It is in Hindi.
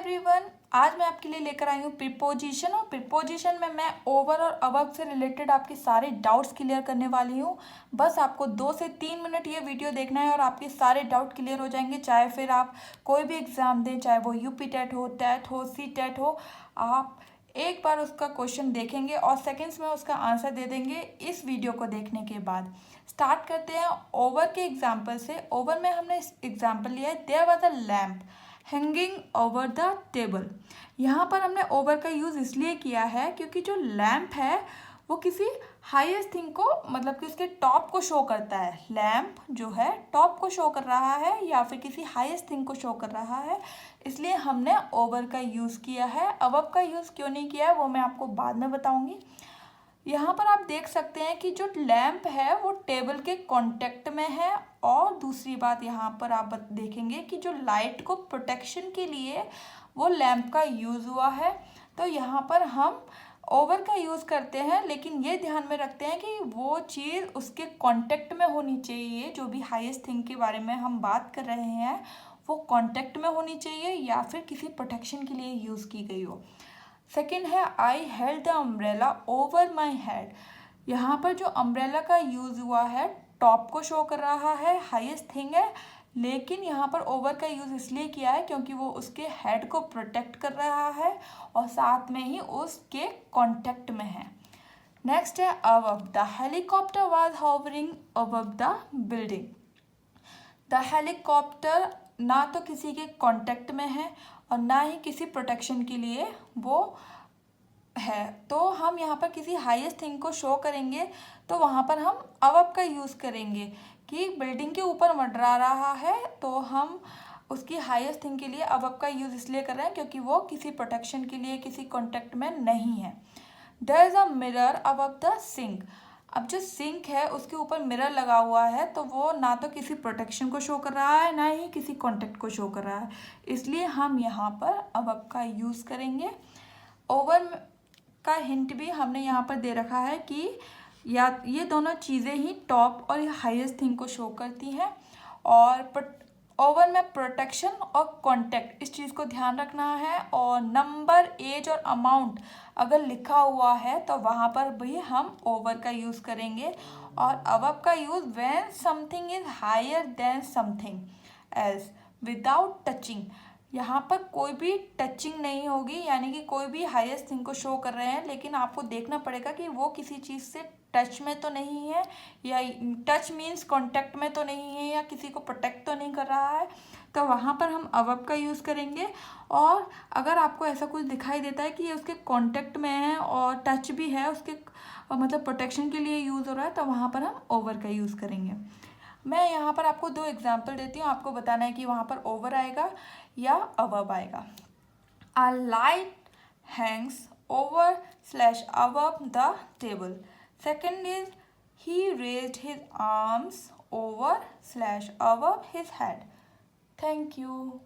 एवरीवन, आज मैं आपके लिए लेकर आई हूँ प्रीपोजिशन। और प्रीपोजिशन में मैं ओवर और अबव से रिलेटेड आपके सारे डाउट्स क्लियर करने वाली हूँ। बस आपको 2 से 3 मिनट ये वीडियो देखना है और आपके सारे डाउट क्लियर हो जाएंगे। चाहे फिर आप कोई भी एग्ज़ाम दें, चाहे वो यूपी टेट हो, टेट हो, सी टेट हो, आप एक बार उसका क्वेश्चन देखेंगे और सेकेंड्स में उसका आंसर दे देंगे इस वीडियो को देखने के बाद। स्टार्ट करते हैं ओवर के एग्जाम्पल से। ओवर में हमने एग्जाम्पल लिया है, there was a lamp hanging over the table. यहाँ पर हमने ओवर का यूज़ इसलिए किया है क्योंकि जो लैम्प है वो किसी हाईएस्ट थिंग को, मतलब कि उसके टॉप को शो करता है। लैम्प जो है टॉप को शो कर रहा है या फिर किसी हाईएस्ट थिंग को शो कर रहा है, इसलिए हमने ओवर का यूज़ किया है। अबव का यूज़ क्यों नहीं किया है वो मैं आपको बाद में बताऊंगी। यहाँ पर आप देख सकते हैं कि जो लैंप है वो टेबल के कांटेक्ट में है। और दूसरी बात यहाँ पर आप देखेंगे कि जो लाइट को प्रोटेक्शन के लिए वो लैंप का यूज़ हुआ है। तो यहाँ पर हम ओवर का यूज़ करते हैं, लेकिन ये ध्यान में रखते हैं कि वो चीज़ उसके कांटेक्ट में होनी चाहिए। जो भी हाईएस्ट थिंग के बारे में हम बात कर रहे हैं वो कांटेक्ट में होनी चाहिए या फिर किसी प्रोटेक्शन के लिए यूज़ की गई हो। सेकेंड है I held the umbrella over my head. यहाँ पर जो अम्ब्रेला का यूज़ हुआ है टॉप को शो कर रहा है, हाईएस्ट थिंग है, लेकिन यहाँ पर ओवर का यूज़ इसलिए किया है क्योंकि वो उसके हेड को प्रोटेक्ट कर रहा है और साथ में ही उसके कांटेक्ट में है। नेक्स्ट है above. The helicopter was hovering above the building. The helicopter ना तो किसी के कांटेक्ट में है और ना ही किसी प्रोटेक्शन के लिए वो है। तो हम यहाँ पर किसी हाईएस्ट थिंग को शो करेंगे तो वहाँ पर हम अबव का यूज़ करेंगे कि बिल्डिंग के ऊपर मंडरा रहा है, तो हम उसकी हाईएस्ट थिंग के लिए अबव का यूज़ इसलिए कर रहे हैं क्योंकि वो किसी प्रोटेक्शन के लिए किसी कॉन्टेक्ट में नहीं है। There is a mirror above the sink. अब जो सिंक है उसके ऊपर मिरर लगा हुआ है, तो वो ना तो किसी प्रोटेक्शन को शो कर रहा है ना ही किसी कॉन्टेक्ट को शो कर रहा है, इसलिए हम यहाँ पर अबव का यूज़ करेंगे। ओवर का हिंट भी हमने यहाँ पर दे रखा है कि या ये दोनों चीज़ें ही टॉप और हाईएस्ट थिंग को शो करती हैं। और ओवर में प्रोटेक्शन और कांटेक्ट इस चीज़ को ध्यान रखना है। और नंबर, एज और अमाउंट अगर लिखा हुआ है तो वहाँ पर भी हम ओवर का यूज़ करेंगे। और अबव का use when something is higher than something else without touching. यहाँ पर कोई भी टचिंग नहीं होगी, यानी कि कोई भी हाईएस्ट थिंग को शो कर रहे हैं, लेकिन आपको देखना पड़ेगा कि वो किसी चीज़ से टच में तो नहीं है, या टच मीन्स कांटेक्ट में तो नहीं है, या किसी को प्रोटेक्ट तो नहीं कर रहा है, तो वहाँ पर हम अबव का यूज़ करेंगे। और अगर आपको ऐसा कुछ दिखाई देता है कि ये उसके कांटेक्ट में है और टच भी है, उसके मतलब प्रोटेक्शन के लिए यूज़ हो रहा है, तो वहाँ पर हम ओवर का यूज़ करेंगे। मैं यहाँ पर आपको 2 एग्जाम्पल देती हूँ, आपको बताना है कि वहाँ पर ओवर आएगा या अबव आएगा। A light hangs over / above the table. Second is he raised his arms over / above his head. Thank you.